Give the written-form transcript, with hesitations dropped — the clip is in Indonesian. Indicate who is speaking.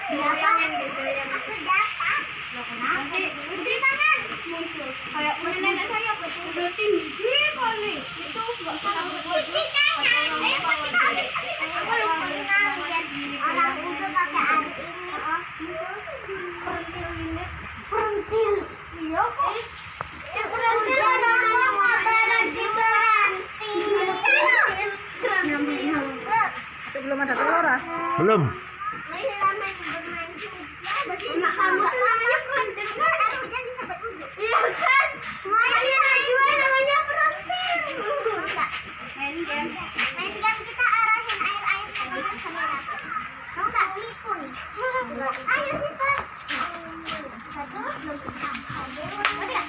Speaker 1: Goyangin gitu ya.
Speaker 2: Aku dapat.
Speaker 1: Nanti
Speaker 2: Di tangan.
Speaker 1: muncul. Kayak punya nenek saya udah tinggi kali. Itu nggak salah buat
Speaker 2: Di tangan. Ayo kita ambil. Aku belum pernah lihat orang itu pakai air ini. Perentil.
Speaker 1: Iya kok.
Speaker 2: Perentil namanya berhenti.
Speaker 1: Itu belum ada telur ah.
Speaker 3: Belum.
Speaker 2: Enak kamu tuh namanya perentil kan air hujan bisa berwujud. Iya kan? Makanya juga namanya perentil. Main game kita arahin air ke kamar kamera. Mau nggak ikut? Ayo sih Pak. Satu belum sempat. Ada.